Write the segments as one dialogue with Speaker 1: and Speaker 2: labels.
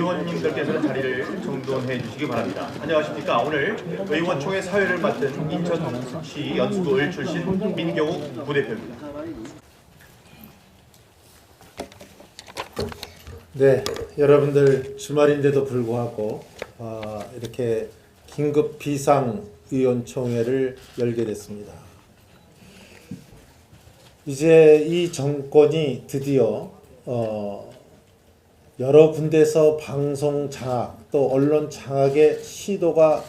Speaker 1: 의원님들께서는 자리를 정돈해 주시기 바랍니다. 안녕하십니까. 오늘 의원총회 사회를 맡은 인천시 연수구을 출신 민경욱 부대표입니다.
Speaker 2: 네, 여러분들 주말인데도 불구하고 이렇게 긴급 비상의원총회를 열게 됐습니다. 이제 이 정권이 드디어 여러 군데서 방송 장악 또 언론 장악의 시도가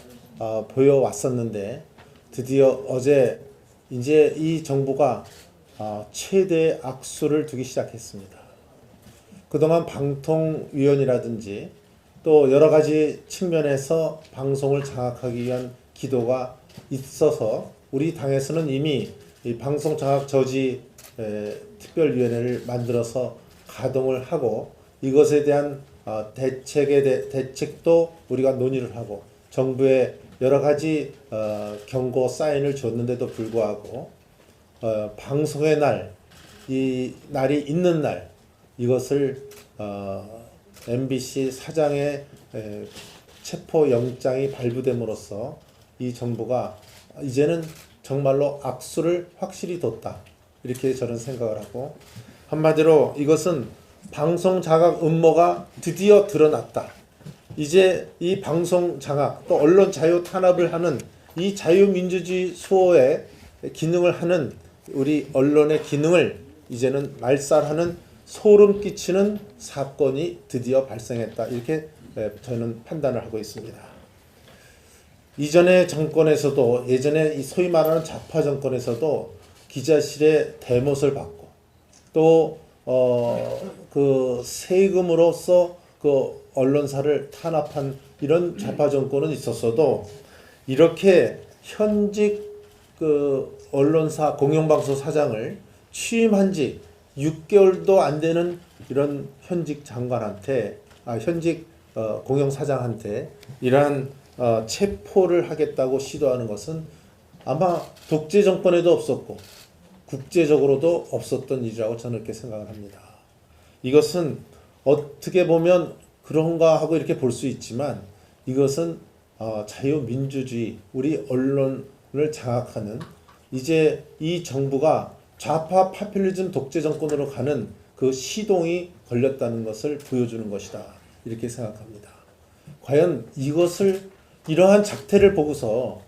Speaker 2: 보여왔었는데 드디어 어제 이제 이 정부가 최대의 악수를 두기 시작했습니다. 그동안 방통위원이라든지 또 여러 가지 측면에서 방송을 장악하기 위한 기도가 있어서 우리 당에서는 이미 이 방송 장악 저지 특별위원회를 만들어서 가동을 하고 이것에 대한 대책도 우리가 논의를 하고 정부에 여러 가지 경고 사인을 줬는데도 불구하고 방송의 날, 이 날이 있는 날 이것을 MBC 사장의 체포영장이 발부됨으로써 이 정부가 이제는 정말로 악수를 확실히 뒀다. 이렇게 저는 생각을 하고 한마디로 이것은 방송 장악 음모가 드디어 드러났다. 이제 이 방송 장악 또 언론 자유 탄압을 하는 이 자유민주주의 수호의 기능을 하는 우리 언론의 기능을 이제는 말살하는 소름 끼치는 사건이 드디어 발생했다. 이렇게 저는 판단을 하고 있습니다. 이전의 정권에서도 예전에 소위 말하는 좌파 정권에서도 기자실의 대못을 받고 또 그 세금으로서 그 언론사를 탄압한 이런 좌파 정권은 있었어도 이렇게 현직 그 언론사 공영방송 사장을 취임한 지 6개월도 안 되는 이런 현직 장관한테 현직 공영사장한테 이러한 체포를 하겠다고 시도하는 것은 아마 독재 정권에도 없었고 국제적으로도 없었던 일이라고 저는 이렇게 생각을 합니다. 이것은 어떻게 보면 그런가 하고 이렇게 볼 수 있지만 이것은 자유민주주의 우리 언론을 장악하는 이제 이 정부가 좌파 파퓰리즘 독재 정권으로 가는 그 시동이 걸렸다는 것을 보여주는 것이다. 이렇게 생각합니다. 과연 이러한 작태를 보고서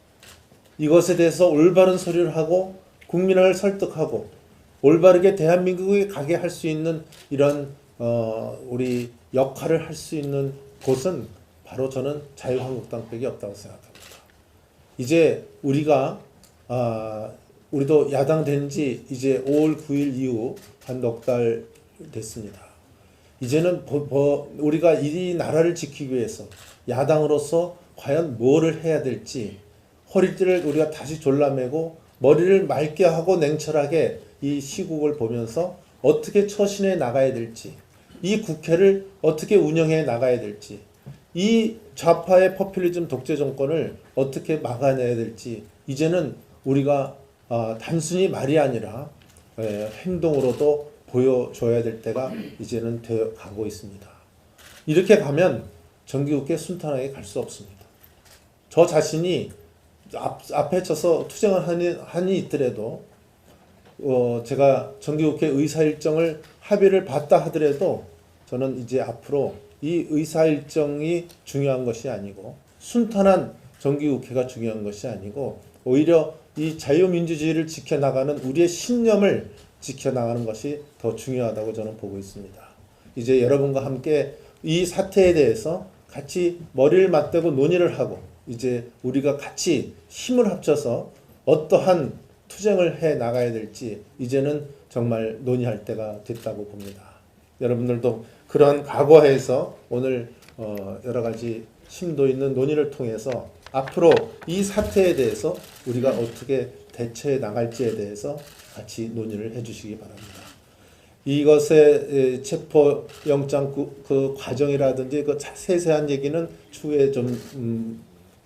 Speaker 2: 이것에 대해서 올바른 소리를 하고 국민을 설득하고 올바르게 대한민국에 가게 할 수 있는 이런 우리 역할을 할 수 있는 곳은 바로 저는 자유한국당밖에 없다고 생각합니다. 이제 우리도 야당 된 지 이제 5월 9일 이후 한 넉 달 됐습니다. 이제는 우리가 이 나라를 지키기 위해서 야당으로서 과연 뭐를 해야 될지 허리띠를 우리가 다시 졸라매고 머리를 맑게 하고 냉철하게 이 시국을 보면서 어떻게 처신해 나가야 될지 이 국회를 어떻게 운영해 나가야 될지 이 좌파의 포퓰리즘 독재 정권을 어떻게 막아내야 될지 이제는 우리가 단순히 말이 아니라 행동으로도 보여줘야 될 때가 이제는 되어 가고 있습니다. 이렇게 가면 정기국회 순탄하게 갈 수 없습니다. 저 자신이 앞에 쳐서 투쟁을 한이 있더라도 제가 정기국회 의사일정을 합의를 봤다 하더라도 저는 이제 앞으로 이 의사일정이 중요한 것이 아니고 순탄한 정기국회가 중요한 것이 아니고 오히려 이 자유민주주의를 지켜나가는 우리의 신념을 지켜나가는 것이 더 중요하다고 저는 보고 있습니다. 이제 여러분과 함께 이 사태에 대해서 같이 머리를 맞대고 논의를 하고 이제 우리가 같이 힘을 합쳐서 어떠한 투쟁을 해 나가야 될지 이제는 정말 논의할 때가 됐다고 봅니다. 여러분들도 그런 각오해서 오늘 여러 가지 심도 있는 논의를 통해서 앞으로 이 사태에 대해서 우리가 어떻게 대처해 나갈지에 대해서 같이 논의를 해주시기 바랍니다. 이것의 체포영장 그 과정이라든지 그 세세한 얘기는 추후에 좀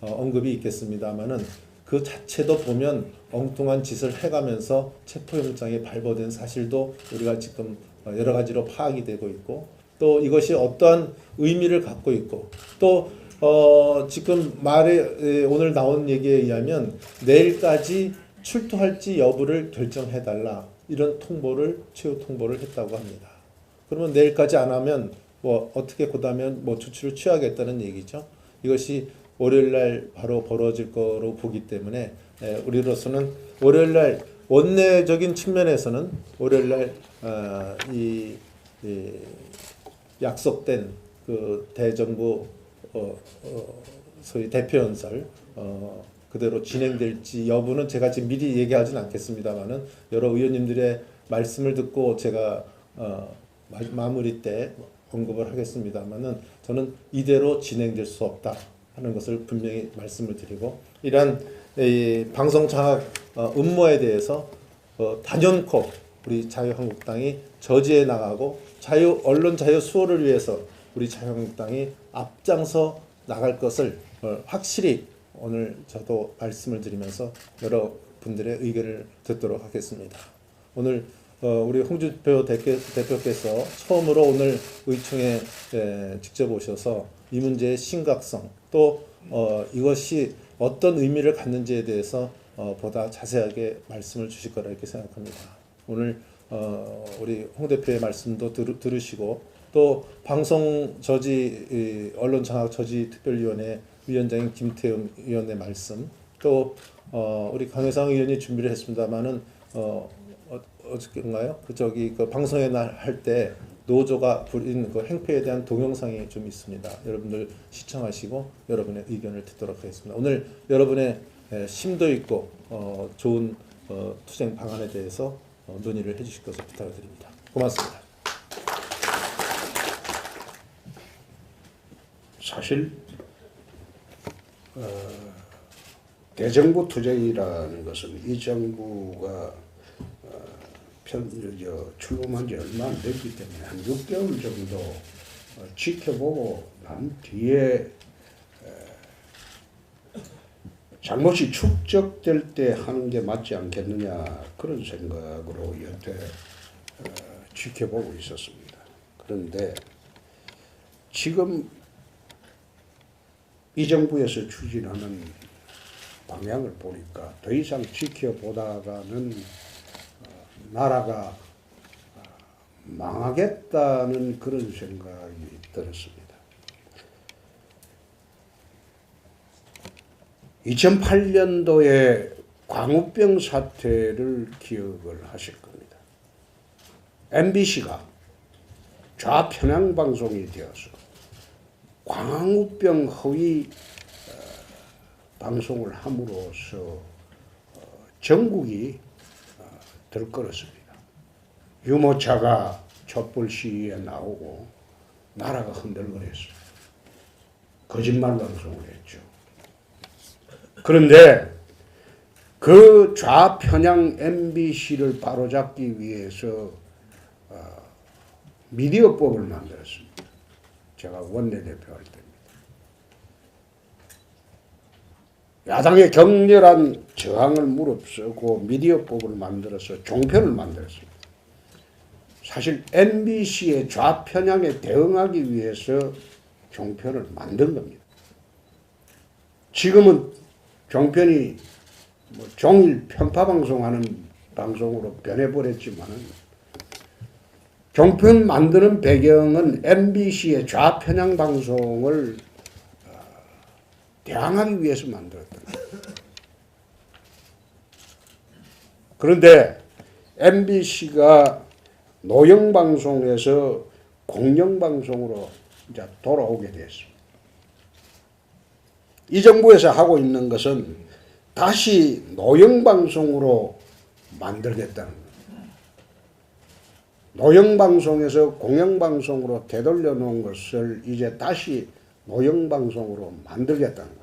Speaker 2: 언급이 있겠습니다만은 그 자체도 보면 엉뚱한 짓을 해가면서 체포영장이 발부된 사실도 우리가 지금 여러 가지로 파악이 되고 있고 또 이것이 어떠한 의미를 갖고 있고 또 지금 말에 오늘 나온 얘기에 의하면 내일까지 출두할지 여부를 결정해달라 이런 최후 통보를 했다고 합니다. 그러면 내일까지 안 하면 뭐 어떻게 그다음에 뭐 조치를 취하겠다는 얘기죠. 이것이 월요일날 바로 벌어질 거로 보기 때문에 우리로서는 월요일날 원내적인 측면에서는 월요일날 이 약속된 그 대정부 소위 대표연설 그대로 진행될지 여부는 제가 지금 미리 얘기하지는 않겠습니다만은 여러 의원님들의 말씀을 듣고 제가 마무리 때 언급을 하겠습니다만은 저는 이대로 진행될 수 없다 하는 것을 분명히 말씀을 드리고 이러한 방송 장악 음모에 대해서 단연코 우리 자유한국당이 저지해 나가고 언론 자유 수호를 위해서 우리 자유한국당이 앞장서 나갈 것을 확실히 오늘 저도 말씀을 드리면서 여러분들의 의견을 듣도록 하겠습니다. 오늘 우리 홍준표 대표께서 처음으로 오늘 의총에 직접 오셔서 이 문제의 심각성 또 이것이 어떤 의미를 갖는지에 대해서 보다 자세하게 말씀을 주실 거라 이렇게 생각합니다. 오늘 우리 홍 대표의 말씀도 들으시고 또 방송 저지 언론 장악 저지 특별위원회 위원장인 김태흠 의원의 말씀 또 우리 강혜상 의원이 준비를 했습니다만은 어저께인가요? 그 방송의 날 할 때 노조가 부린 그 행패에 대한 동영상이 좀 있습니다. 여러분들 시청하시고 여러분의 의견을 듣도록 하겠습니다. 오늘 여러분의 심도 있고 좋은 투쟁 방안에 대해서 논의를 해주실 것을 부탁드립니다. 고맙습니다.
Speaker 3: 사실 대정부 투쟁이라는 것은 이 정부가 출범한 지 얼마 안 됐기 때문에 한 6개월 정도 지켜보고 난 뒤에 잘못이 축적될 때 하는 게 맞지 않겠느냐 그런 생각으로 여태 지켜보고 있었습니다. 그런데 지금 이 정부에서 추진하는 방향을 보니까 더 이상 지켜보다가는 나라가 망하겠다는 그런 생각이 들었습니다. 2008년도에 광우병 사태를 기억을 하실 겁니다. MBC가 좌편향 방송이 되어서 광우병 허위 방송을 함으로써 전국이 들끓었습니다. 유모차가 촛불 시위에 나오고 나라가 흔들거렸어요. 거짓말 방송을 했죠. 그런데 그 좌편향 MBC를 바로잡기 위해서 미디어법을 만들었습니다. 제가 원내대표 할 때입니다. 야당의 격렬한 저항을 무릅쓰고 미디어법을 만들어서 종편을 만들었습니다. 사실 MBC의 좌편향에 대응하기 위해서 종편을 만든 겁니다. 지금은 종편이 종일 편파방송하는 방송으로 변해버렸지만은 종편 만드는 배경은 MBC의 좌편향 방송을 대항하기 위해서 만들었다. 그런데 MBC가 노영방송에서 공영방송으로 이제 돌아오게 됐습니다. 이 정부에서 하고 있는 것은 다시 노영방송으로 만들겠다는 겁니다. 노영방송에서 공영방송으로 되돌려 놓은 것을 이제 다시 노영방송으로 만들겠다는 겁니다.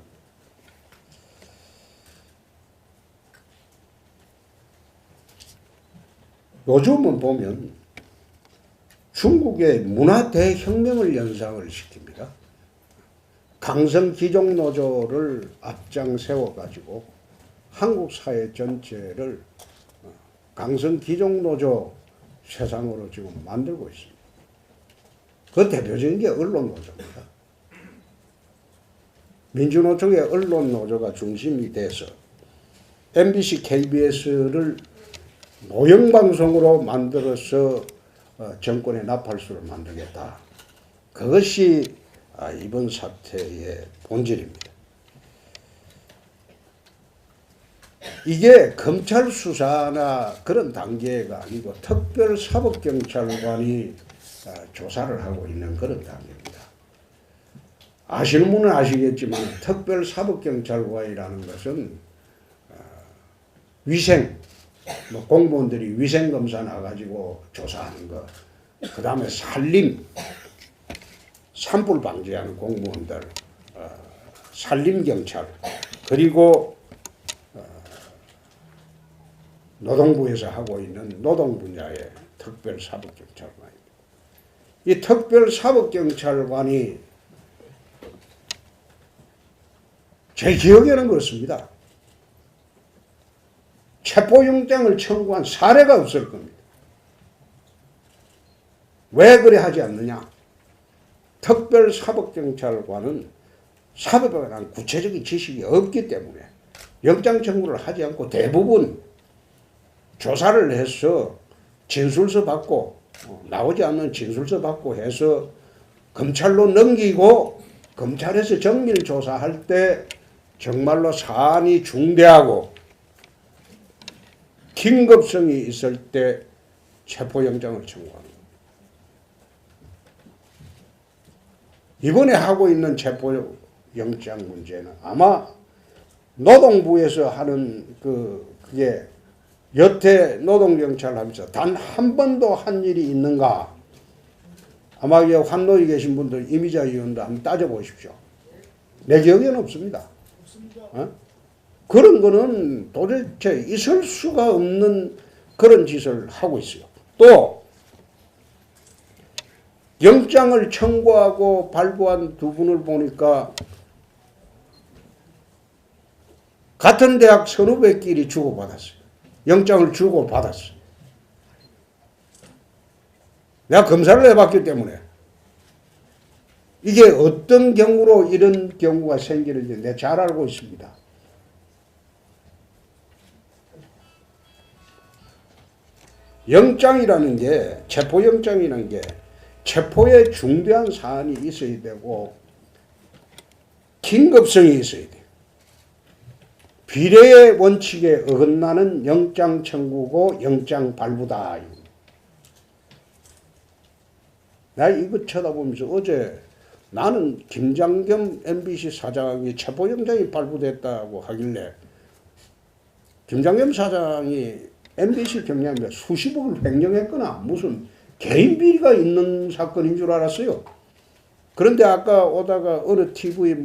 Speaker 3: 요즘은 보면 중국의 문화 대혁명을 연상을 시킵니다. 강성 귀족 노조를 앞장 세워가지고 한국 사회 전체를 강성 귀족 노조 세상으로 지금 만들고 있습니다. 그 대표적인 게 언론노조입니다. 민주노총의 언론노조가 중심이 돼서 MBC, KBS를 노영방송으로 만들어서 정권의 나팔수를 만들겠다. 그것이 이번 사태의 본질입니다. 이게 검찰 수사나 그런 단계가 아니고 특별사법경찰관이 조사를 하고 있는 그런 단계입니다. 아시는 분은 아시겠지만 특별사법경찰관이라는 것은 위생, 공무원들이 위생검사 나가지고 조사하는 것, 그 다음에 산림, 산불 방지하는 공무원들, 산림경찰, 그리고 노동부에서 하고 있는 노동 분야의 특별사법경찰관입니다. 이 특별사법경찰관이 제 기억에는 그렇습니다. 체포영장을 청구한 사례가 없을 겁니다. 왜 그래 하지 않느냐? 특별사법경찰관은 사법에 관한 구체적인 지식이 없기 때문에 영장 청구를 하지 않고 대부분 조사를 해서 진술서 받고 나오지 않는 진술서 받고 해서 검찰로 넘기고 검찰에서 정밀 조사할 때 정말로 사안이 중대하고 긴급성이 있을 때 체포영장을 청구합니다. 이번에 하고 있는 체포영장 문제는 아마 노동부에서 하는 그게 여태 노동경찰 하면서 단 한 번도 한 일이 있는가? 아마 환노에 계신 분들 이미자 의원도 한번 따져보십시오. 내 기억에는 없습니다. 그런 거는 도대체 있을 수가 없는 그런 짓을 하고 있어요. 또 영장을 청구하고 발부한 두 분을 보니까 같은 대학 선후배끼리 주고받았어요. 영장을 주고받았어요. 내가 검사를 해봤기 때문에 이게 어떤 경우로 이런 경우가 생기는지 내가 잘 알고 있습니다. 영장이라는 게, 체포영장이라는 게 체포에 중대한 사안이 있어야 되고 긴급성이 있어야 돼요. 비례의 원칙에 어긋나는 영장 청구고 영장 발부다. 나 이거 쳐다보면서 어제 나는 김장겸 MBC 사장이 체포영장이 발부됐다고 하길래 김장겸 사장이 MBC 경영에 수십억을 횡령했거나 무슨 개인 비리가 있는 사건인 줄 알았어요. 그런데 아까 오다가 어느 TV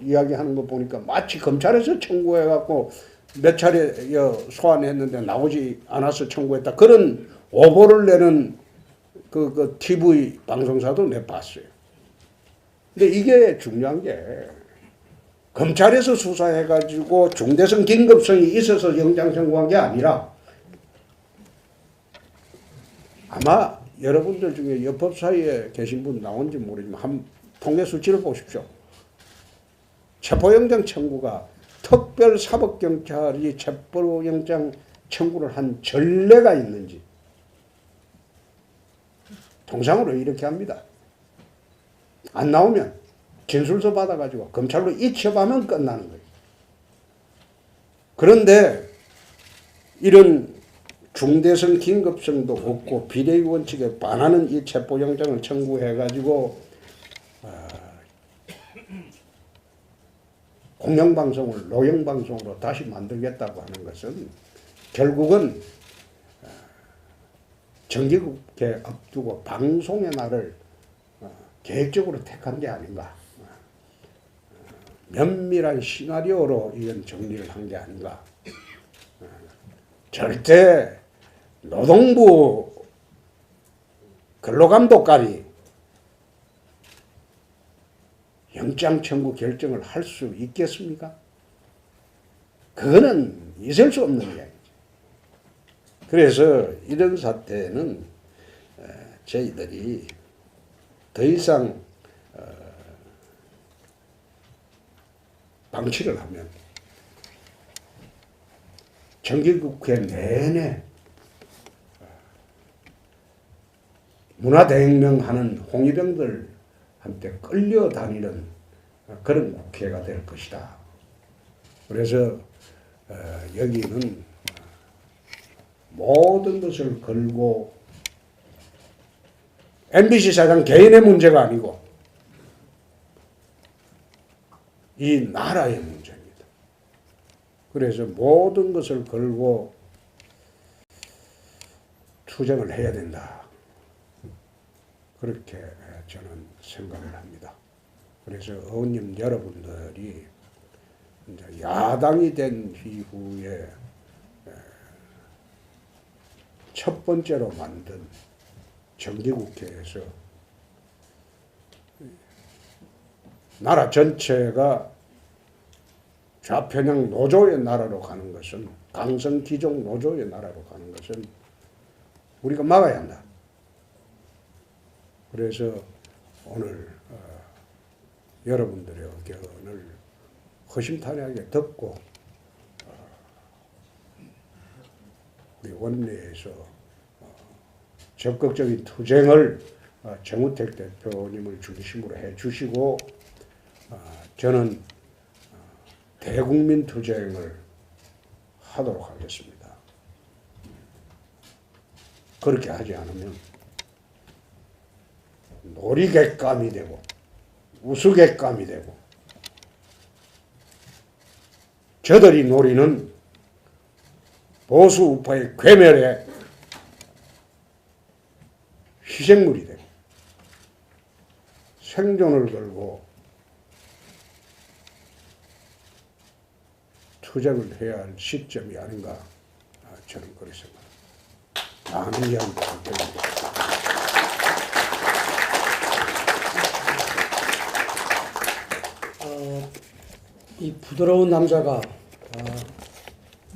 Speaker 3: 이야기하는 거 보니까 마치 검찰에서 청구해갖고 몇 차례 소환했는데 나오지 않아서 청구했다. 그런 오보를 내는 그 TV 방송사도 내가 봤어요. 근데 이게 중요한 게 검찰에서 수사해가지고 중대성 긴급성이 있어서 영장 청구한 게 아니라 아마 여러분들 중에 여법 사이에 계신 분 나온지 모르지만 한 통계 수치를 보십시오. 체포영장 청구가 특별사법경찰이 체포영장 청구를 한 전례가 있는지. 통상으로 이렇게 합니다. 안 나오면 진술서 받아가지고 검찰로 이첩하면 끝나는 거예요. 그런데 이런 중대성 긴급성도 없고 비례의 원칙에 반하는 이 체포영장을 청구해가지고 공영방송을 노영방송으로 다시 만들겠다고 하는 것은 결국은 정기국회 앞두고 방송의 날을 계획적으로 택한 게 아닌가. 면밀한 시나리오로 이건 정리를 한 게 아닌가. 절대 노동부 근로감독관이 영장 청구 결정을 할 수 있겠습니까? 그거는 있을 수 없는 이야기죠. 그래서 이런 사태는 저희들이 더 이상 방치를 하면 정기국회 내내 문화대혁명하는 홍위병들한테 끌려다니는 그런 국회가 될 것이다. 그래서 여기는 모든 것을 걸고 MBC 사장 개인의 문제가 아니고 이 나라의 문제입니다. 그래서 모든 것을 걸고 투쟁을 해야 된다. 그렇게 저는 생각을 합니다. 그래서 의원님 여러분들이 이제 야당이 된 이후에 첫 번째로 만든 정기국회에서 나라 전체가 좌편향 노조의 나라로 가는 것은, 강성 기종 노조의 나라로 가는 것은 우리가 막아야 한다. 그래서 오늘 여러분들의 의견을 허심탄회하게 듣고 우리 원내에서 적극적인 투쟁을 정우택 대표님을 중심으로 해주시고 저는 대국민 투쟁을 하도록 하겠습니다. 그렇게 하지 않으면 놀이객감이 되고 우스갯감이 되고 저들이 노리는 보수 우파의 괴멸에 희생물이 되고 생존을 걸고 투쟁을 해야 할 시점이 아닌가 저는 그렇게 생각합니다. 많은 이야기가 됩니다.
Speaker 4: 이 부드러운 남자가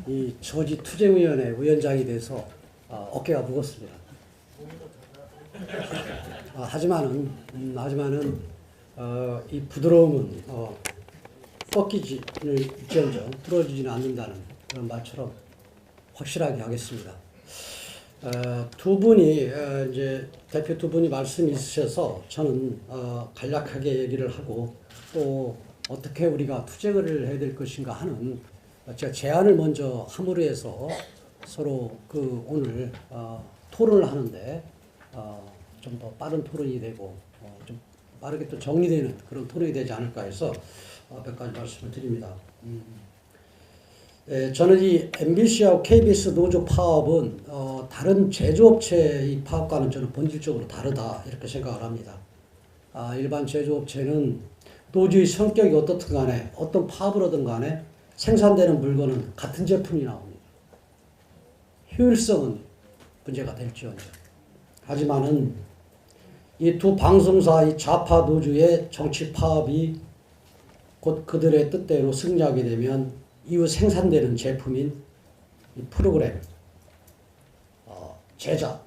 Speaker 4: 이 조직투쟁위원회 위원장이 돼서 어깨가 무겁습니다. 하지만은 이 부드러움은 꺾이지는 일지언정 뚫어지지는 않는다는 그런 말처럼 확실하게 하겠습니다. 두 분이 이제 대표 두 분이 말씀이 있으셔서 저는 간략하게 얘기를 하고 또 어떻게 우리가 투쟁을 해야 될 것인가 하는 제가 제안을 먼저 함으로 해서 서로 오늘 토론을 하는데 좀 더 빠른 토론이 되고 좀 빠르게 또 정리되는 그런 토론이 되지 않을까 해서 몇 가지 말씀을 드립니다. 저는 이 MBC하고 KBS 노조 파업은 다른 제조업체의 파업과는 저는 본질적으로 다르다 이렇게 생각을 합니다. 일반 제조업체는 노조의 성격이 어떻든 간에 어떤 파업을 하든 간에 생산되는 물건은 같은 제품이 나옵니다. 효율성은 문제가 될지언정. 하지만은 이 두 방송사의 좌파 노조의 정치 파업이 곧 그들의 뜻대로 승리하게 되면 이후 생산되는 제품인 이 프로그램, 제작,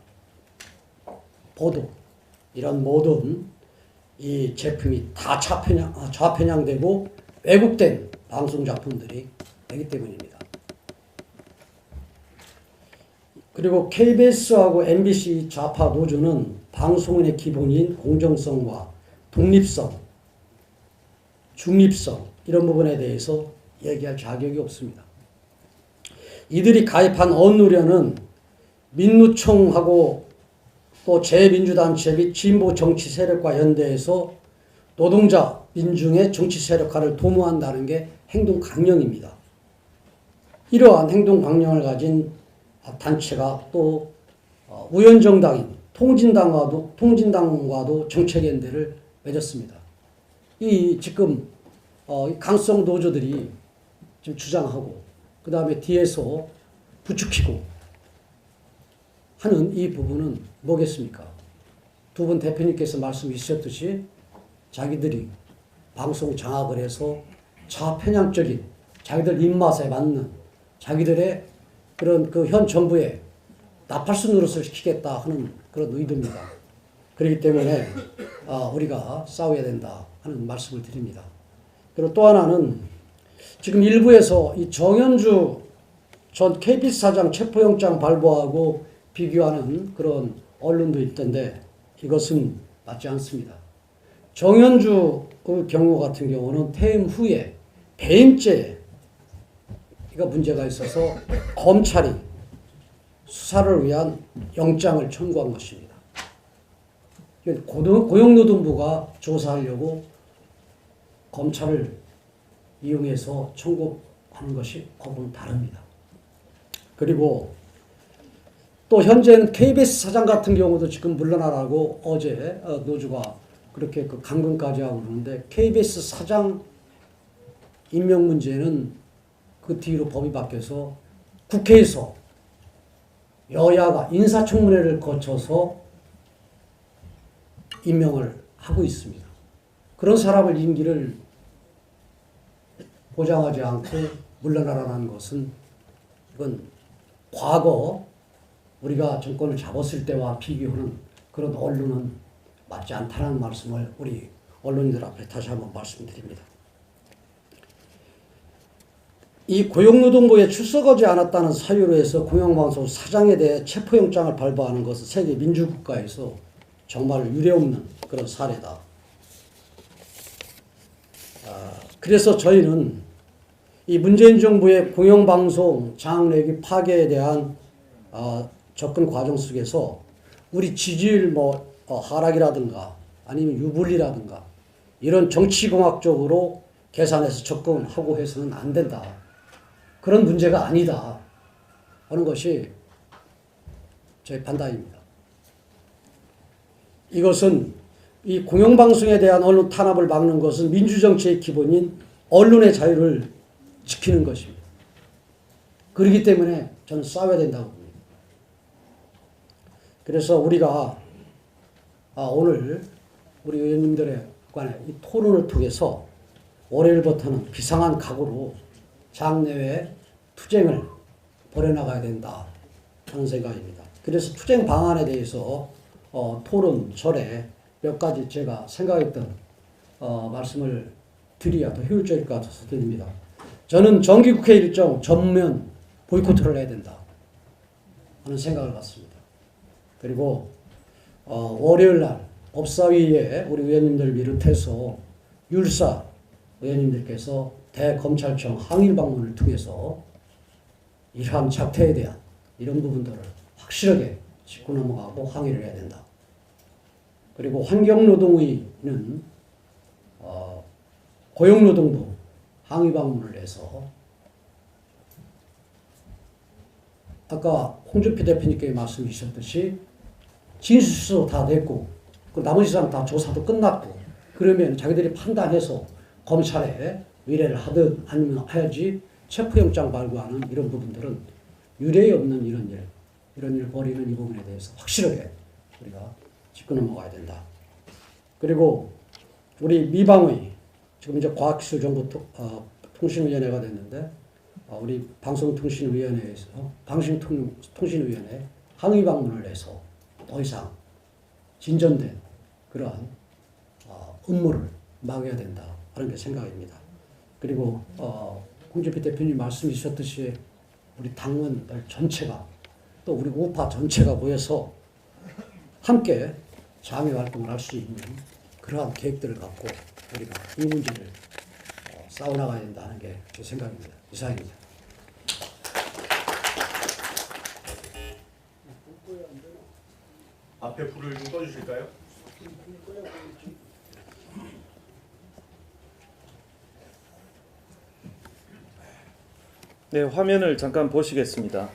Speaker 4: 보도 이런 모든 이 제품이 다 좌편향되고 왜곡된 방송 작품들이 되기 때문입니다. 그리고 KBS하고 MBC 좌파 노조는 방송인의 기본인 공정성과 독립성, 중립성 이런 부분에 대해서 얘기할 자격이 없습니다. 이들이 가입한 언노련은 민노총하고 또 재민주단체 및 진보 정치 세력과 연대해서 노동자, 민중의 정치 세력화를 도모한다는 게 행동 강령입니다. 이러한 행동 강령을 가진 단체가 또 우연정당인 통진당과도 정책 연대를 맺었습니다. 이 지금 강성 노조들이 지금 주장하고 그 다음에 뒤에서 부추기고 하는 이 부분은 뭐겠습니까? 두 분 대표님께서 말씀 주셨듯이 자기들이 방송 장악을 해서 좌편향적인 자기들 입맛에 맞는 자기들의 그런 현 정부에 나팔수 노릇을 시키겠다 하는 그런 의도입니다. 그렇기 때문에 우리가 싸워야 된다 하는 말씀을 드립니다. 그리고 또 하나는 지금 일부에서 이 정현주 전 KBS 사장 체포영장 발부하고 비교하는 그런 언론도 있던데 이것은 맞지 않습니다. 정현주 그 경우 같은 경우는 퇴임 후에 배임죄가 문제가 있어서 검찰이 수사를 위한 영장을 청구한 것입니다. 고용노동부가 조사하려고 검찰을 이용해서 청구하는 것이 법은 다릅니다. 그리고 또 현재는 KBS 사장 같은 경우도 지금 물러나라고 어제 노조가 그렇게 그 강금까지 하고 그러는데 KBS 사장 임명 문제는 그 뒤로 법이 바뀌어서 국회에서 여야가 인사청문회를 거쳐서 임명을 하고 있습니다. 그런 사람을 임기를 보장하지 않고 물러나라는 것은 이건 과거 우리가 정권을 잡았을 때와 비교하는 그런 언론은 맞지 않다는 말씀을 우리 언론인들 앞에 다시 한번 말씀드립니다. 이 고용노동부에 출석하지 않았다는 사유로 해서 공영방송 사장에 대해 체포영장을 발부하는 것은 세계 민주국가에서 정말 유례없는 그런 사례다. 그래서 저희는 이 문재인 정부의 공영방송 장내기 파괴에 대한 접근 과정 속에서 우리 지지율 하락이라든가 아니면 유불리라든가 이런 정치공학적으로 계산해서 접근하고 해서는 안 된다. 그런 문제가 아니다 하는 것이 저희 판단입니다. 이것은 이 공영방송에 대한 언론 탄압을 막는 것은 민주정치의 기본인 언론의 자유를 지키는 것입니다. 그렇기 때문에 저는 싸워야 된다고 봅니다. 그래서 우리가 오늘 우리 의원님들의 간에 이 토론을 통해서 월요일부터는 비상한 각오로 장내외 투쟁을 벌여나가야 된다 하는 생각입니다. 그래서 투쟁 방안에 대해서 토론 전에 몇 가지 제가 생각했던 말씀을 드려야 더 효율적일 것 같아서 드립니다. 저는 정기국회 일정 전면 보이콧을 해야 된다 하는 생각을 갖습니다. 그리고 월요일날 법사위에 우리 의원님들 비롯해서 율사 의원님들께서 대검찰청 항일 방문을 통해서 이러한 작태에 대한 이런 부분들을 확실하게 짚고 넘어가고 항의를 해야 된다. 그리고 환경노동위는 고용노동부 항의 방문을 해서 아까 홍준표 대표님께 말씀 주셨듯이 진술서 다 냈고 그 나머지 사람 다 조사도 끝났고 그러면 자기들이 판단해서 검찰에 의뢰를 하든 아니면 해야지 체포영장 발부하는 이런 부분들은 유례 없는 이런 일 벌이는 이 부분에 대해서 확실하게 우리가 짚고 넘어가야 된다. 그리고 우리 미방의 지금 이제 과학기술정보 통신위원회가 됐는데 우리 방송통신위원회에서 방송통신위원회 항의 방문을 해서 더 이상 진전된 그러한 음모를 막아야 된다 하는 게 생각입니다. 그리고 홍준표 대표님 말씀 주셨듯이 우리 당원들 전체가 또 우리 우파 전체가 모여서 함께 장애 활동을 할 수 있는 그러한 계획들을 갖고 우리가 이 문제를 싸워나가야 된다는 게 제 생각입니다. 이상입니다.
Speaker 1: 앞에 불을 좀 꺼주실까요?
Speaker 5: 네, 화면을 잠깐 보시겠습니다.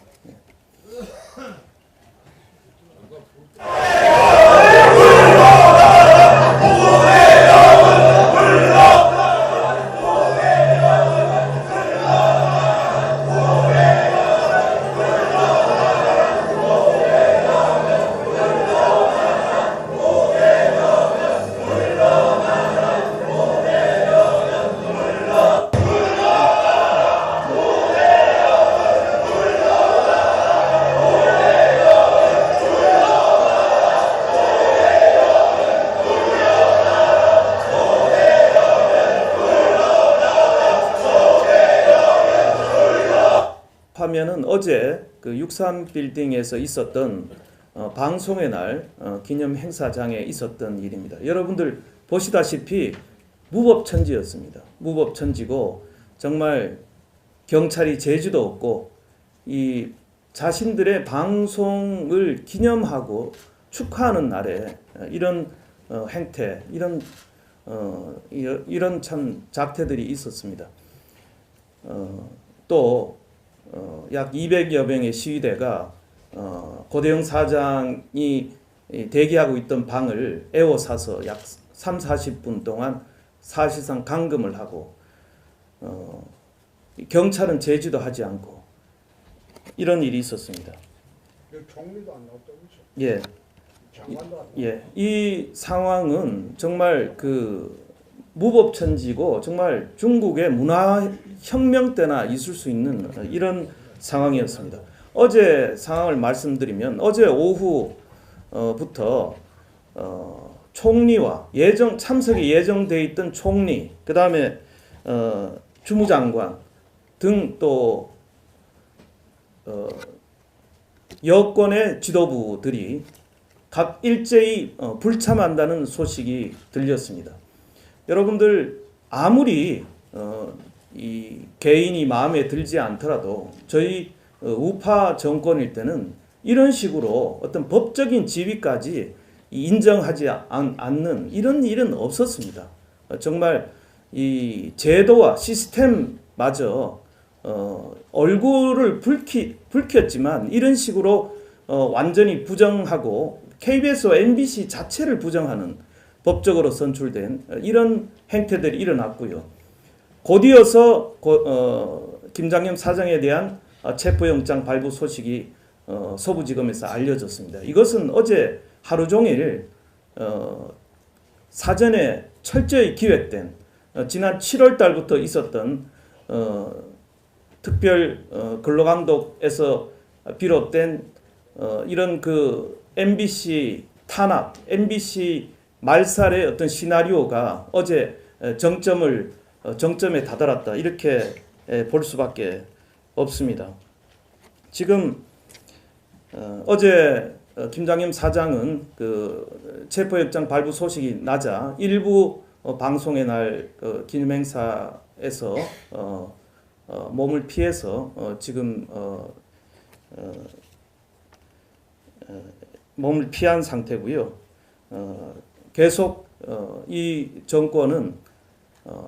Speaker 5: 하면은 어제 그 63 빌딩에서 있었던 방송의 날 기념 행사장에 있었던 일입니다. 여러분들 보시다시피 무법천지였습니다. 무법천지고 정말 경찰이 제지도 없고 이 자신들의 방송을 기념하고 축하하는 날에 이런 행태, 이런 참 작태들이 있었습니다. 또 약 200여 명의 시위대가 고대영 사장이 대기하고 있던 방을 에워싸서 약 30-40분 동안 사실상 감금을 하고 경찰은 제지도 하지 않고 이런 일이 있었습니다.
Speaker 3: 총리도 안 나왔다면서?
Speaker 5: 예.
Speaker 3: 장관도 안
Speaker 5: 예, 이 상황은 정말 그 무법천지고 정말 중국의 문화혁명 때나 있을 수 있는 이런 상황이었습니다. 어제 상황을 말씀드리면 어제 오후부터 총리와 참석이 예정돼 있던 총리, 그 다음에 주무장관 등 또 여권의 지도부들이 일제히 불참한다는 소식이 들렸습니다. 여러분들 아무리 이 개인이 마음에 들지 않더라도 저희 우파 정권일 때는 이런 식으로 어떤 법적인 지위까지 인정하지 않는 이런 일은 없었습니다. 정말 이 제도와 시스템마저 얼굴을 붉혔지만 이런 식으로 완전히 부정하고 KBS와 MBC 자체를 부정하는 법적으로 선출된 이런 행태들이 일어났고요. 곧이어서 김장겸 사장에 대한 체포영장 발부 소식이 서부지검에서 알려졌습니다. 이것은 어제 하루 종일 사전에 철저히 기획된 지난 7월 달부터 있었던 특별 근로감독에서 비롯된 이런 그 MBC 탄압, MBC 말살의 어떤 시나리오가 어제 정점에 다다랐다 이렇게 볼 수밖에 없습니다. 지금 어제 김장겸 사장은 그 체포영장 발부 소식이 나자 일부 방송의 날 기념행사에서 몸을 피해서 지금 몸을 피한 상태고요. 계속 이 정권은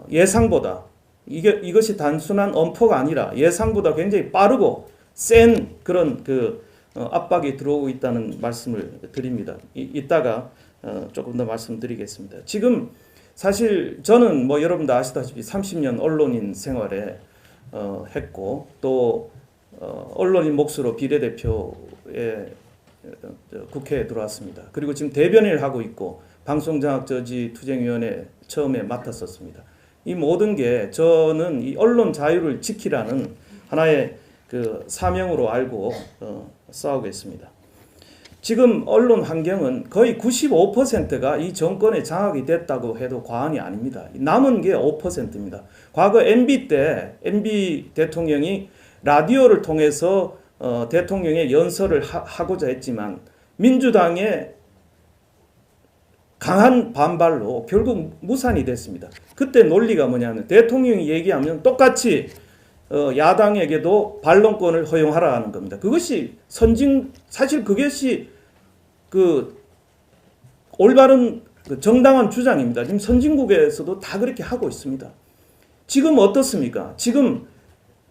Speaker 5: 예상보다 이것이 단순한 엄포가 아니라 예상보다 굉장히 빠르고 센 그런 그 압박이 들어오고 있다는 말씀을 드립니다. 이따가 조금 더 말씀드리겠습니다. 지금 사실 저는 뭐 여러분도 아시다시피 30년 언론인 생활에 했고 또 언론인 몫으로 비례대표에 국회에 들어왔습니다. 그리고 지금 대변인을 하고 있고 방송장악저지투쟁위원회 처음에 맡았었습니다. 이 모든 게 저는 이 언론 자유를 지키라는 하나의 그 사명으로 알고 싸우고 있습니다. 지금 언론 환경은 거의 95%가 이 정권의 장악이 됐다고 해도 과언이 아닙니다. 남은 게 5%입니다. 과거 MB 때 MB 대통령이 라디오를 통해서 대통령의 연설을 하고자 했지만 민주당의 강한 반발로 결국 무산이 됐습니다. 그때 논리가 뭐냐면 대통령이 얘기하면 똑같이 야당에게도 반론권을 허용하라는 겁니다. 그것이 사실 그것이 그 올바른 정당한 주장입니다. 지금 선진국에서도 다 그렇게 하고 있습니다. 지금 어떻습니까? 지금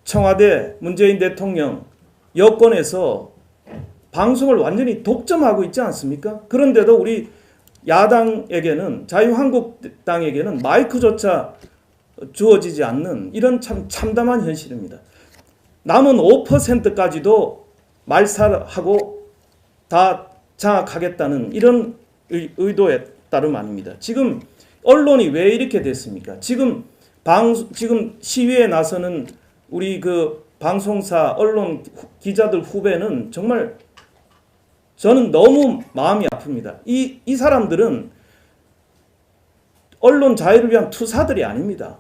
Speaker 5: 청와대 문재인 대통령 여권에서 방송을 완전히 독점하고 있지 않습니까? 그런데도 우리 야당에게는 자유한국당에게는 마이크조차 주어지지 않는 이런 참 참담한 현실입니다. 남은 5%까지도 말살하고 다 장악하겠다는 이런 의도에 따름 아닙니다. 지금 언론이 왜 이렇게 됐습니까? 지금 시위에 나서는 우리 그 방송사 언론 기자들 후배는 정말 저는 너무 마음이 아픕니다. 이 사람들은 언론 자유를 위한 투사들이 아닙니다.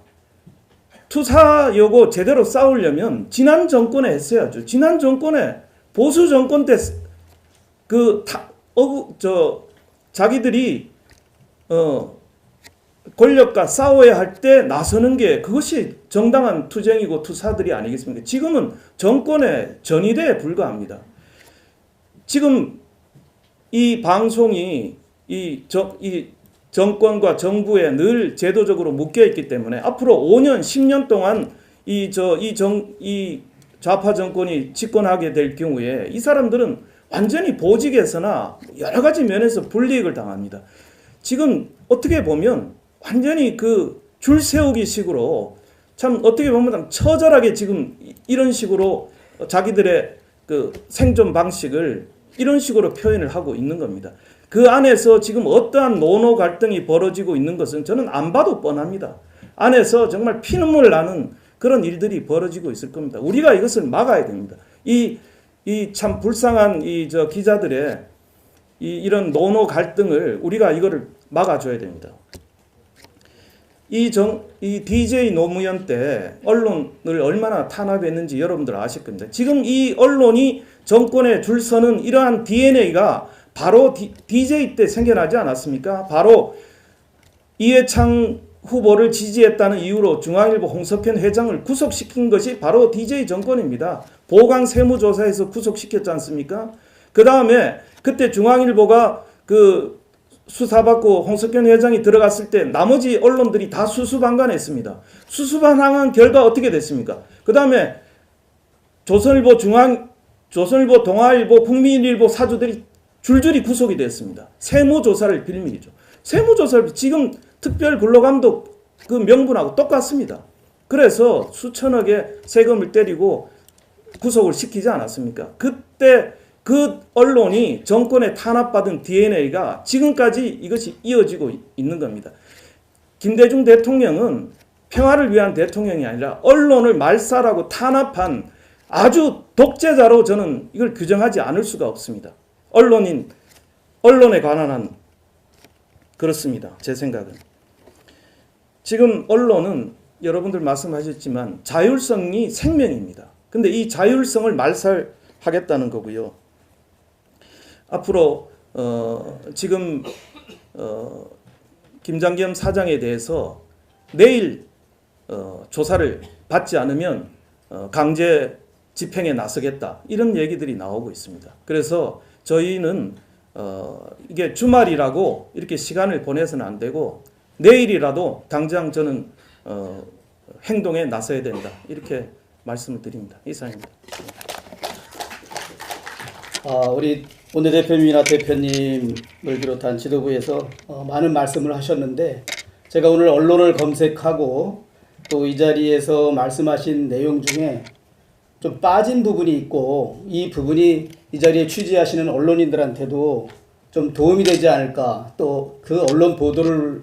Speaker 5: 투사 요거 제대로 싸우려면 지난 정권에 했어야죠. 지난 정권에 보수 정권 때 자기들이 권력과 싸워야 할 때 나서는 게 그것이 정당한 투쟁이고 투사들이 아니겠습니까? 지금은 정권의 전이대에 불과합니다. 지금 이 방송이 이 정권과 정부에 늘 제도적으로 묶여 있기 때문에 앞으로 5년, 10년 동안 이 좌파 정권이 집권하게 될 경우에 이 사람들은 완전히 보직에서나 여러 가지 면에서 불이익을 당합니다. 지금 어떻게 보면 완전히 그 줄 세우기 식으로 참 어떻게 보면 처절하게 지금 이런 식으로 자기들의 그 생존 방식을 이런 식으로 표현을 하고 있는 겁니다. 그 안에서 지금 어떠한 노노 갈등이 벌어지고 있는 것은 저는 안 봐도 뻔합니다. 안에서 정말 피눈물 나는 그런 일들이 벌어지고 있을 겁니다. 우리가 이것을 막아야 됩니다. 이 참 불쌍한 기자들의 이런 노노 갈등을 우리가 이거를 막아줘야 됩니다. 이 DJ 노무현 때 언론을 얼마나 탄압했는지 여러분들 아실 겁니다. 지금 이 언론이 정권에 줄 서는 이러한 DNA가 바로 DJ 때 생겨나지 않았습니까? 바로 이해창 후보를 지지했다는 이유로 중앙일보 홍석현 회장을 구속시킨 것이 바로 DJ 정권입니다. 보강 세무조사에서 구속시켰지 않습니까? 그 다음에 그때 중앙일보가 그 수사받고 홍석현 회장이 들어갔을 때 나머지 언론들이 다 수수방관했습니다. 수수방관한 결과 어떻게 됐습니까? 그 다음에 조선일보, 동아일보, 국민일보 사주들이 줄줄이 구속이 됐습니다. 세무조사를 빌미죠. 세무조사를 지금 특별근로감독 그 명분하고 똑같습니다. 그래서 수천억의 세금을 때리고 구속을 시키지 않았습니까? 그때 그 언론이 정권에 탄압받은 DNA가 지금까지 이것이 이어지고 있는 겁니다. 김대중 대통령은 평화를 위한 대통령이 아니라 언론을 말살하고 탄압한 아주 독재자로 저는 이걸 규정하지 않을 수가 없습니다. 언론에 관한 한 그렇습니다. 제 생각은. 지금 언론은 여러분들 말씀하셨지만 자율성이 생명입니다. 근데 이 자율성을 말살하겠다는 거고요. 앞으로 지금 김장겸 사장에 대해서 내일 조사를 받지 않으면 강제 집행에 나서겠다 이런 얘기들이 나오고 있습니다. 그래서 저희는 이게 주말이라고 이렇게 시간을 보내서는 안 되고 내일이라도 당장 저는 행동에 나서야 된다 이렇게 말씀을 드립니다. 이상입니다.
Speaker 6: 우리 원내대표님이나 대표님을 비롯한 지도부에서 많은 말씀을 하셨는데 제가 오늘 언론을 검색하고 또 이 자리에서 말씀하신 내용 중에 좀 빠진 부분이 있고 이 부분이 이 자리에 취재하시는 언론인들한테도 좀 도움이 되지 않을까, 또 그 언론 보도를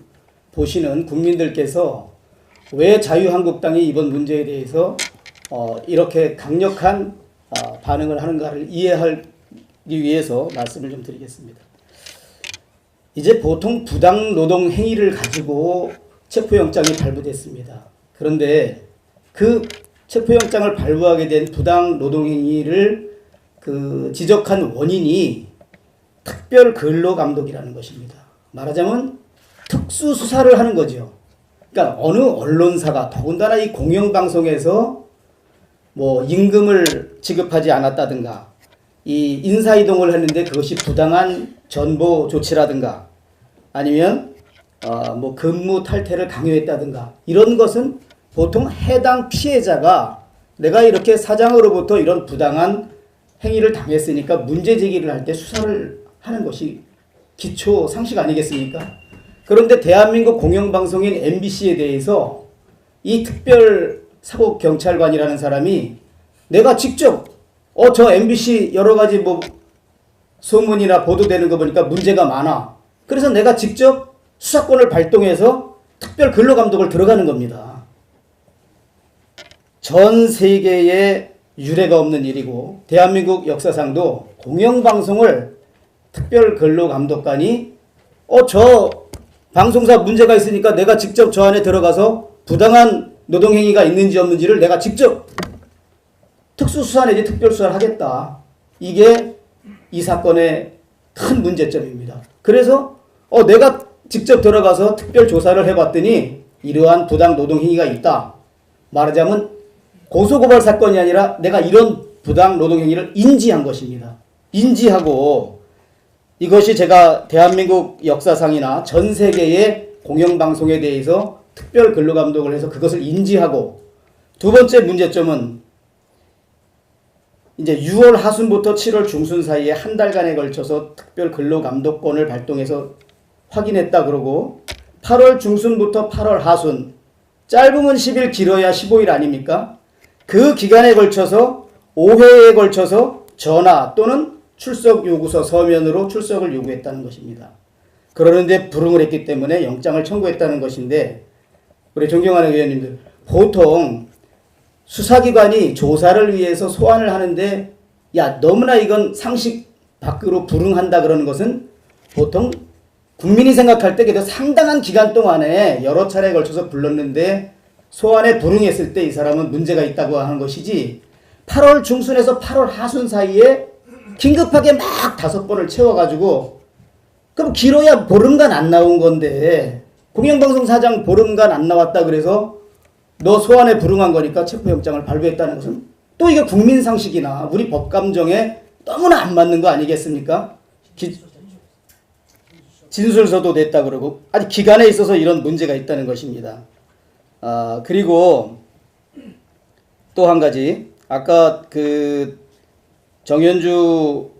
Speaker 6: 보시는 국민들께서 왜 자유한국당이 이번 문제에 대해서 이렇게 강력한 반응을 하는가를 이해하기 위해서 말씀을 좀 드리겠습니다. 이제 보통 부당 노동 행위를 가지고 체포영장이 발부됐습니다. 그런데 그 체포영장을 발부하게 된 부당 노동 행위를 지적한 원인이 특별근로감독이라는 것입니다. 말하자면 특수수사를 하는 거죠. 그러니까 어느 언론사가 더군다나 이 공영방송에서 뭐 임금을 지급하지 않았다든가 이 인사이동을 했는데 그것이 부당한 전보 조치라든가 아니면 뭐 근무 탈퇴를 강요했다든가 이런 것은 보통 해당 피해자가 내가 이렇게 사장으로부터 이런 부당한 행위를 당했으니까 문제 제기를 할 때 수사를 하는 것이 기초 상식 아니겠습니까? 그런데 대한민국 공영방송인 MBC에 대해서 이 특별사법경찰관이라는 사람이 내가 직접 저 MBC 여러 가지 뭐 소문이나 보도되는 거 보니까 문제가 많아. 그래서 내가 직접 수사권을 발동해서 특별근로감독을 들어가는 겁니다. 전 세계에 유례가 없는 일이고 대한민국 역사상도 공영방송을 특별근로감독관이 저 방송사 문제가 있으니까 내가 직접 저 안에 들어가서 부당한 노동행위가 있는지 없는지를 내가 직접 특수수사 내지 특별수사를 하겠다. 이게 이 사건의 큰 문제점입니다. 그래서 내가 직접 들어가서 특별조사를 해봤더니 이러한 부당 노동행위가 있다. 말하자면 고소고발 사건이 아니라 내가 이런 부당 노동행위를 인지한 것입니다. 인지하고 이것이 제가 대한민국 역사상이나 전 세계의 공영방송에 대해서 특별 근로감독을 해서 그것을 인지하고, 두 번째 문제점은 이제 6월 하순부터 7월 중순 사이에 한 달간에 걸쳐서 특별 근로감독권을 발동해서 확인했다 그러고, 8월 중순부터 8월 하순, 짧으면 10일 길어야 15일 아닙니까? 그 기간에 걸쳐서 5회에 걸쳐서 전화 또는 출석 요구서 서면으로 출석을 요구했다는 것입니다. 그러는데 불응을 했기 때문에 영장을 청구했다는 것인데, 우리 존경하는 의원님들, 보통 수사기관이 조사를 위해서 소환을 하는데 야 너무나 이건 상식 밖으로 불응한다 그러는 것은 보통 국민이 생각할 때 그래도 상당한 기간 동안에 여러 차례에 걸쳐서 불렀는데 소환에 불응했을 때 이 사람은 문제가 있다고 하는 것이지, 8월 중순에서 8월 하순 사이에 긴급하게 막 5번을 채워가지고, 그럼 길어야 보름간 안 나온 건데 공영방송 사장 보름간 안 나왔다 그래서 너 소환에 불응한 거니까 체포영장을 발부했다는 것은 또 이게 국민상식이나 우리 법감정에 너무나 안 맞는 거 아니겠습니까? 진술서도 냈다 그러고 아직 기간에 있어서 이런 문제가 있다는 것입니다. 그리고 또 한 가지, 아까 그 정현주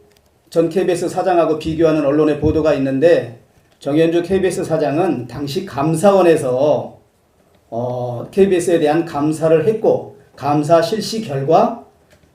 Speaker 6: 전 KBS 사장하고 비교하는 언론의 보도가 있는데, 정현주 KBS 사장은 당시 감사원에서 KBS에 대한 감사를 했고, 감사 실시 결과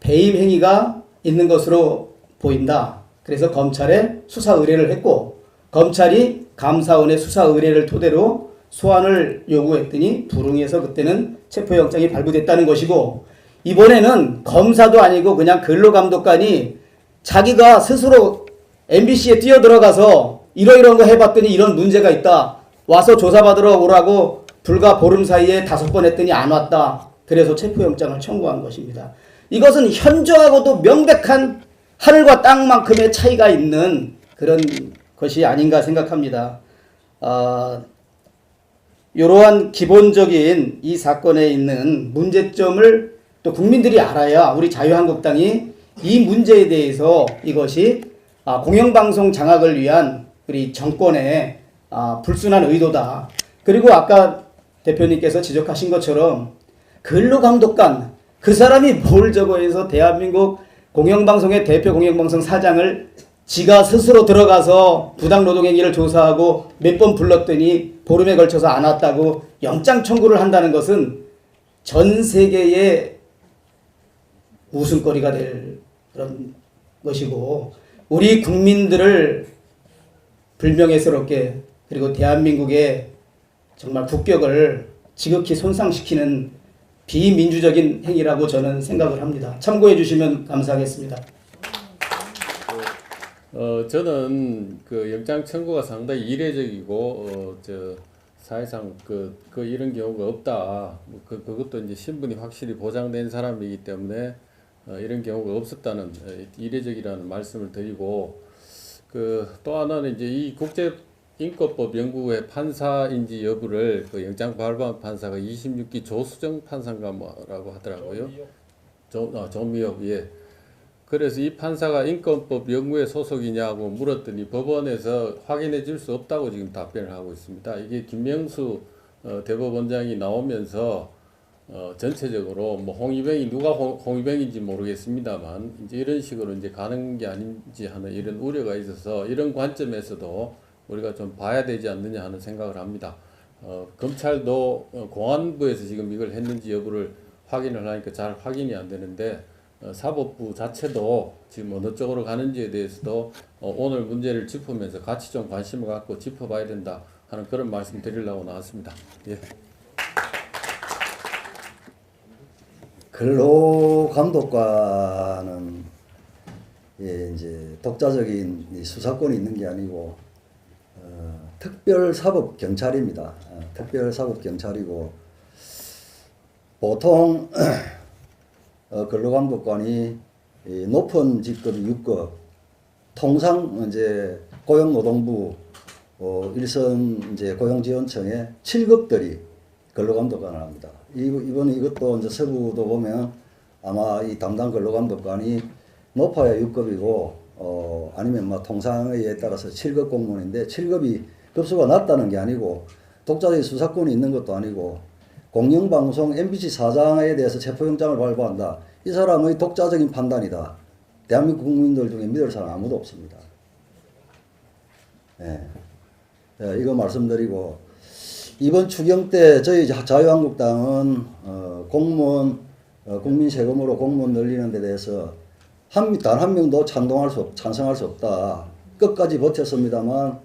Speaker 6: 배임 행위가 있는 것으로 보인다. 그래서 검찰에 수사 의뢰를 했고, 검찰이 감사원의 수사 의뢰를 토대로 소환을 요구했더니 불응해서 그때는 체포영장이 발부됐다는 것이고, 이번에는 검사도 아니고 그냥 근로감독관이 자기가 스스로 MBC에 뛰어들어가서 이러이러한 거 해봤더니 이런 문제가 있다. 와서 조사받으러 오라고 불과 보름 사이에 5번 했더니 안 왔다. 그래서 체포영장을 청구한 것입니다. 이것은 현저하고도 명백한 하늘과 땅만큼의 차이가 있는 그런 것이 아닌가 생각합니다. 이러한 기본적인 이 사건에 있는 문제점을 또 국민들이 알아야 우리 자유한국당이 이 문제에 대해서 이것이 공영방송 장악을 위한 우리 정권의 불순한 의도다. 그리고 아까 대표님께서 지적하신 것처럼 근로감독관, 그 사람이 뭘 저거 해서 대한민국 공영방송의 대표 공영방송 사장을 지가 스스로 들어가서 부당노동행위를 조사하고 몇 번 불렀더니 보름에 걸쳐서 안 왔다고 영장 청구를 한다는 것은 전 세계의 웃음거리가 될 그런 것이고, 우리 국민들을 불명예스럽게, 그리고 대한민국의 정말 국격을 지극히 손상시키는 비민주적인 행위라고 저는 생각을 합니다. 참고해 주시면 감사하겠습니다.
Speaker 7: 저는 그 영장 청구가 상당히 이례적이고 사회상 이런 경우가 없다. 그것도 이제 신분이 확실히 보장된 사람이기 때문에 이런 경우가 없었다는 이례적이라는 말씀을 드리고, 또 하나는 이제 이 국제인권법 연구의 판사인지 여부를 그 영장 발부한 판사가 26기 조수정 판사인가 뭐라고 하더라고요. 조미혁, 예. 그래서 이 판사가 인권법 연구에 소속이냐고 물었더니 법원에서 확인해 줄 수 없다고 지금 답변을 하고 있습니다. 이게 김명수 대법원장이 나오면서 전체적으로 뭐 홍위병이 누가 홍위병인지 모르겠습니다만 이제 이런 식으로 이제 가는 게 아닌지 하는 이런 우려가 있어서 이런 관점에서도 우리가 좀 봐야 되지 않느냐 하는 생각을 합니다. 검찰도 공안부에서 지금 이걸 했는지 여부를 확인을 하니까 잘 확인이 안 되는데, 사법부 자체도 지금 어느 쪽으로 가는지에 대해서도 오늘 문제를 짚으면서 같이 좀 관심을 갖고 짚어봐야 된다 하는 그런 말씀 드리려고 나왔습니다. 예.
Speaker 8: 근로감독관은 이제 독자적인 수사권이 있는 게 아니고 특별사법경찰입니다. 특별사법경찰이고 보통 근로감독관이 이 높은 직급이 6급, 통상 이제 고용노동부 일선 이제 고용지원청의 7급들이 근로감독관을 합니다. 이번 이것도 이제 서부도 보면 아마 이 담당 근로감독관이 높아야 6급이고 아니면 뭐 통상에 따라서 7급 공무원인데 7급이 급수가 낮다는 게 아니고 독자적인 수사권이 있는 것도 아니고 공영방송 MBC 사장에 대해서 체포영장을 발부한다. 이 사람의 독자적인 판단이다. 대한민국 국민들 중에 믿을 사람 아무도 없습니다. 예. 예, 이거 말씀드리고 이번 추경 때 저희 자유한국당은 공무원 국민 세금으로 공무원 늘리는 데 대해서 단 한 명도 찬성할 수 없다. 끝까지 버텼습니다만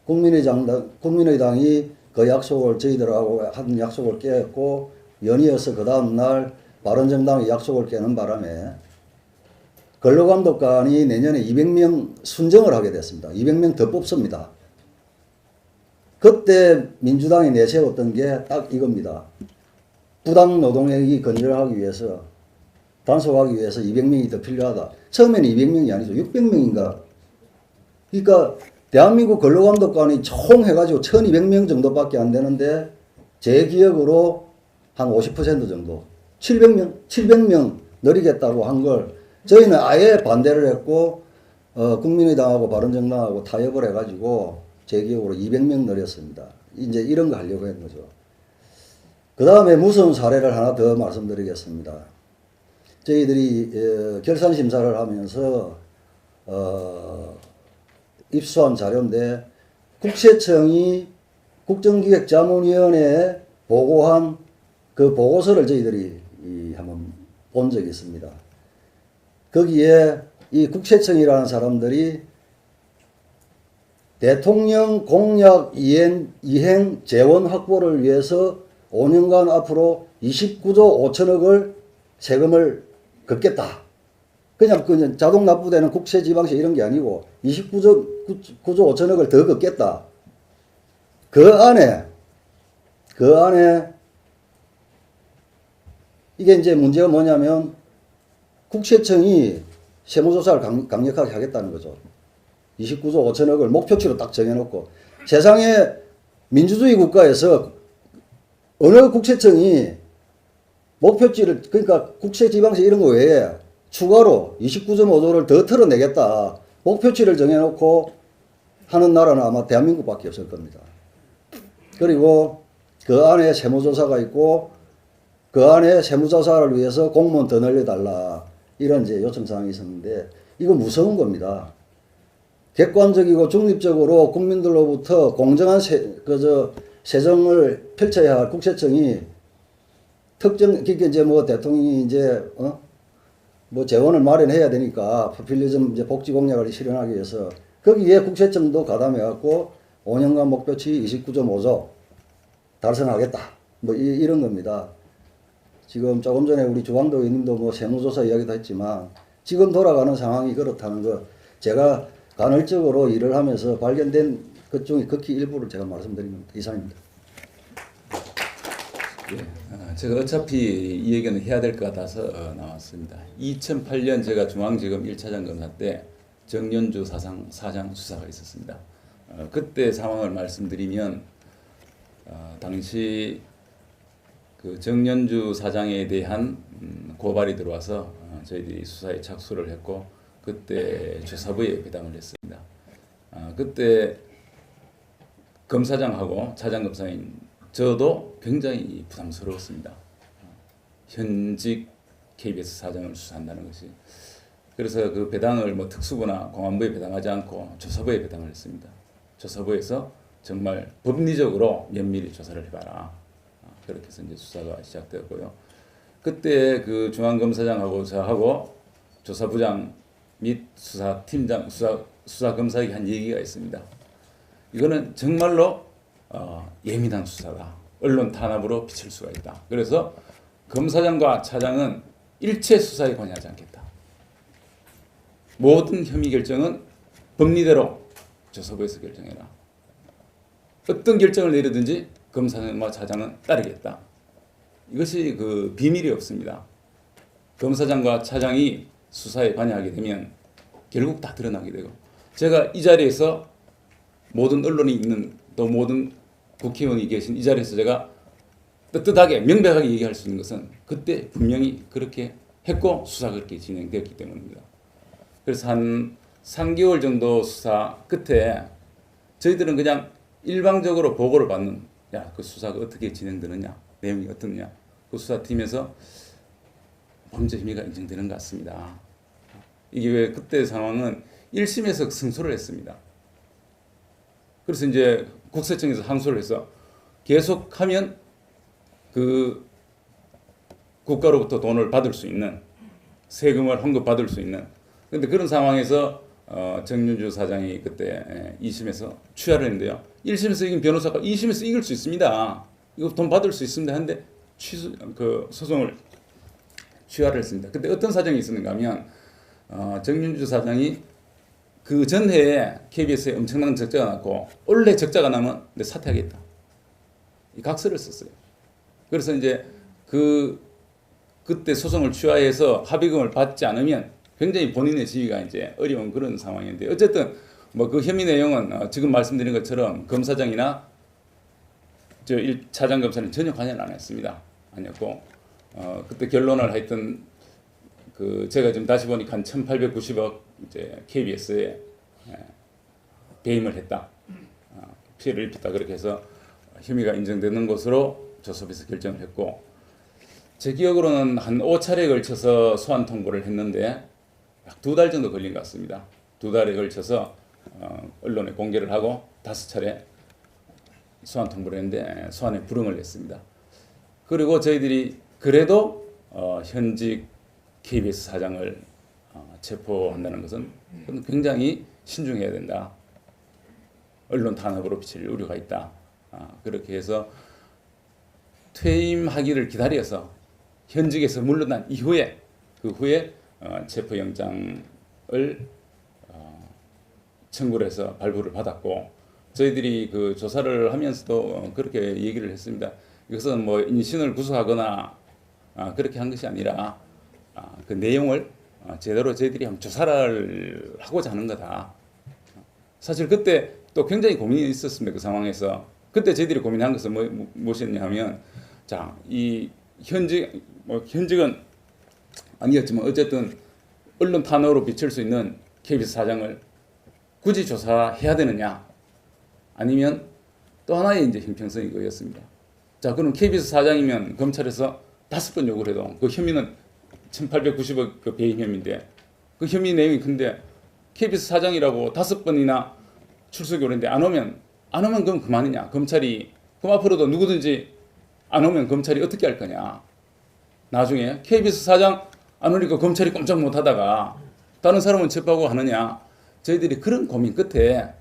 Speaker 8: 국민의당이 그 약속을 저희들하고 한 약속을 깨었고 연이어서 그 다음 날 바른정당이 약속을 깨는 바람에 근로감독관이 내년에 200명 순정을 하게 됐습니다. 200명 더 뽑습니다. 그때 민주당이 내세웠던 게 딱 이겁니다. 부당 노동행위 근절하기 위해서 단속하기 위해서 200명이 더 필요하다. 처음에는 200명이 아니죠. 600명인가. 그러니까 대한민국 근로감독관이 총 해가지고 1200명 정도밖에 안 되는데 제 기억으로 한 50% 정도 700명 늘리겠다고 한 걸 저희는 아예 반대를 했고 국민의당하고 바른정당하고 타협을 해가지고 제 기억으로 200명 늘렸습니다. 이제 이런 거 하려고 했는 거죠. 그 다음에 무서운 사례를 하나 더 말씀드리겠습니다. 저희들이 결산 심사를 하면서 입수한 자료인데 국세청이 국정기획자문위원회에 보고한 그 보고서를 저희들이 한번 본 적이 있습니다. 거기에 이 국세청이라는 사람들이 대통령 공약 이행 재원 확보를 위해서 5년간 앞으로 29조 5천억을 세금을 걷겠다. 그냥 자동 납부되는 국세 지방세 이런 게 아니고 29조 5천억을 더 걷겠다. 그 안에 이게 이제 문제가 뭐냐면 국세청이 세무조사를 강력하게 하겠다는 거죠. 29조 5천억을 목표치로 딱 정해놓고 세상에 민주주의 국가에서 어느 국세청이 목표치를 그러니까 국세지방세 이런 거 외에 추가로 29.5조를 더 털어내겠다. 목표치를 정해놓고 하는 나라는 아마 대한민국밖에 없을 겁니다. 그리고 그 안에 세무조사가 있고 그 안에 세무조사를 위해서 공무원 더 늘려달라. 이런 이제 요청사항이 있었는데 이거 무서운 겁니다. 객관적이고 중립적으로 국민들로부터 공정한 세정을 펼쳐야 할 국세청이 그게 이제 뭐 대통령이 이제 뭐 재원을 마련해야 되니까 포퓰리즘 이제 복지 공약을 실현하기 위해서 거기에 국세청도 가담해 갖고 5년간 목표치 29.5조 달성하겠다. 뭐 이런 겁니다. 지금 조금 전에 우리 주광도 의원님도 뭐 세무조사 이야기도 했지만 지금 돌아가는 상황이 그렇다는 거 제가 간헐적으로 일을 하면서 발견된 것 중에 극히 일부를 제가 말씀드리는 이상입니다.
Speaker 9: 예, 제가 어차피 이 얘기는 해야 될 것 같아서 나왔습니다. 2008년 제가 중앙지검 1차장 검사 때 정연주 사장 수사가 있었습니다. 그때 상황을 말씀드리면 당시 그 정연주 사장에 대한 고발이 들어와서 저희들이 수사에 착수를 했고 그때 조사부에 배당을 했습니다. 그때 검사장하고 차장검사인 저도 굉장히 부담스러웠습니다. 현직 KBS 사장을 수사한다는 것이. 그래서 그 배당을 뭐 특수부나 공안부에 배당하지 않고 조사부에 배당을 했습니다. 조사부에서 정말 법리적으로 면밀히 조사를 해봐라. 그렇게 해서 이제 수사가 시작되었고요. 그때 그 중앙검사장하고 저하고 조사부장 및 수사팀장, 수사검사에게 한 얘기가 있습니다. 이거는 정말로 예민한 수사가 언론 탄압으로 비칠 수가 있다. 그래서 검사장과 차장은 일체 수사에 관여하지 않겠다. 모든 혐의 결정은 법리대로 조사부에서 결정해라. 어떤 결정을 내리든지 검사장과 차장은 따르겠다. 이것이 그 비밀이 없습니다. 검사장과 차장이 수사에 관여하게 되면 결국 다 드러나게 되고, 제가 이 자리에서 모든 언론이 있는, 또 모든 국회의원이 계신 이 자리에서 제가 떳떳하게 명백하게 얘기할 수 있는 것은 그때 분명히 그렇게 했고 수사가 그렇게 진행되었기 때문입니다. 그래서 한 3개월 정도 수사 끝에 저희들은 그냥 일방적으로 보고를 받는, 야, 그 수사가 어떻게 진행되느냐, 내용이 어떻느냐, 그 수사팀에서 범죄 혐의가 인정되는 것 같습니다. 이게 왜 그때 상황은 1심에서 승소를 했습니다. 그래서 이제 국세청에서 항소를 해서 계속하면 그 국가로부터 돈을 받을 수 있는, 세금을 환급받을 수 있는, 근데 그런 상황에서 정윤주 사장이 그때 2심에서 취하를 했는데요. 1심에서 이긴 변호사가 2심에서 이길 수 있습니다. 이거 돈 받을 수 있습니다. 했는데 소송을 취하를 했습니다. 그때 어떤 사정이 있었는가 하면 정윤주 사장이 그 전해에 KBS에 엄청난 적자가 났고 원래 적자가 나면 내 사퇴하겠다, 이 각서를 썼어요. 그래서 이제 그때 소송을 취하해서 합의금을 받지 않으면 굉장히 본인의 지위가 이제 어려운 그런 상황인데, 어쨌든 뭐 그 혐의 내용은 지금 말씀드린 것처럼 검사장이나 저 차장 검사는 전혀 관여를 안 했습니다. 아니었고 그때 결론을 하여튼 그 제가 지금 다시 보니까 한 1,890억 이제 KBS에 배임을 했다, 피해를 입혔다, 그렇게 해서 혐의가 인정되는 것으로 조섭에서 결정을 했고, 제 기억으로는 한 5차례에 걸쳐서 소환 통보를 했는데 약 2달 정도 걸린 것 같습니다. 2달에 걸쳐서 언론에 공개를 하고 5차례 소환 통보를 했는데 소환에 불응을 했습니다. 그리고 저희들이 그래도 현직 KBS 사장을 체포한다는 것은 굉장히 신중해야 된다. 언론 탄압으로 비칠 우려가 있다. 그렇게 해서 퇴임하기를 기다려서 현직에서 물러난 이후에 그 후에 체포영장을 청구를 해서 발부를 받았고, 저희들이 그 조사를 하면서도 그렇게 얘기를 했습니다. 이것은 뭐 인신을 구속하거나 그렇게 한 것이 아니라 그 내용을 제대로 저희들이 한번 조사를 하고자 하는 거다. 사실 그때 또 굉장히 고민이 있었습니다. 그 상황에서 그때 저희들이 고민한 것은 무엇이었냐 하면, 자, 이 현직은 아니었지만 어쨌든 언론 탄압으로 비칠 수 있는 KBS 사장을 굳이 조사해야 되느냐, 아니면 또 하나의 이제 형평성이 그거였습니다. 자, 그럼 KBS 사장이면 검찰에서 5번 요구를 해도 그 혐의는 1,890억 그 배임 혐의인데 그 혐의 내용이 큰데 KBS 사장이라고 5번이나 출석 요구했는데 안 오면 그럼 그만이냐? 검찰이 그럼 앞으로도 누구든지 안 오면 검찰이 어떻게 할 거냐? 나중에 KBS 사장 안 오니까 검찰이 꼼짝 못 하다가 다른 사람은 체포하고 하느냐? 저희들이 그런 고민 끝에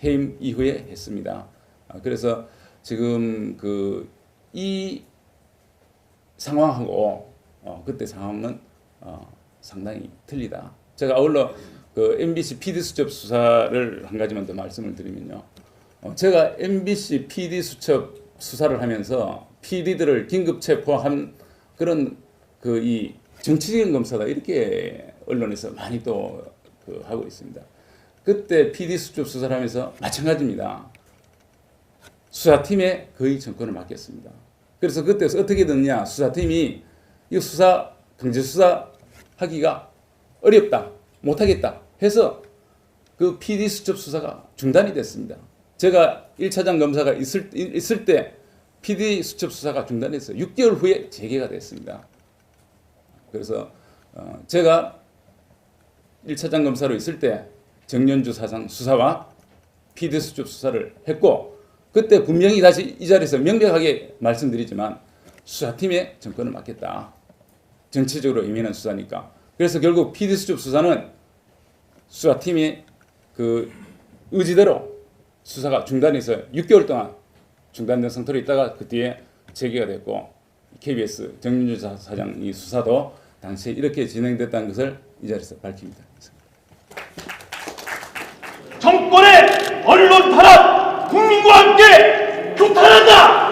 Speaker 9: 해임 이후에 했습니다. 그래서 지금 이 상황하고 그때 상황은 상당히 틀리다. 제가 아울러 그 MBC PD 수첩 수사를 한 가지만 더 말씀을 드리면요. 제가 MBC PD 수첩 수사를 하면서 PD들을 긴급 체포한 그런 이 정치적인 검사다, 이렇게 언론에서 많이 또 하고 있습니다. 그때 PD 수첩 수사를 하면서 마찬가지입니다. 수사팀에 거의 전권을 맡겼습니다. 그래서 그때 어떻게 됐냐, 수사팀이 이 강제 수사 하기가 어렵다, 못하겠다 해서 그 PD 수첩 수사가 중단이 됐습니다. 제가 1차장 검사가 있을 때 PD 수첩 수사가 중단해서 6개월 후에 재개가 됐습니다. 그래서 제가 1차장 검사로 있을 때 정윤주 사장 수사와 PD 수첩 수사를 했고, 그때 분명히 다시 이 자리에서 명백하게 말씀드리지만 수사팀에 전권을 맡겼다. 정치적으로 임하는 수사니까. 그래서 결국 PD 수첩 수사는 수사팀의 그 의지대로 수사가 중단해서 6개월 동안 중단된 상태로 있다가 그 뒤에 재개가 됐고, KBS 정윤주 사장 이 수사도 당시에 이렇게 진행됐다는 것을 이 자리에서 밝힙니다.
Speaker 1: 정권의 언론 탄압 국민과 함께 규탄한다.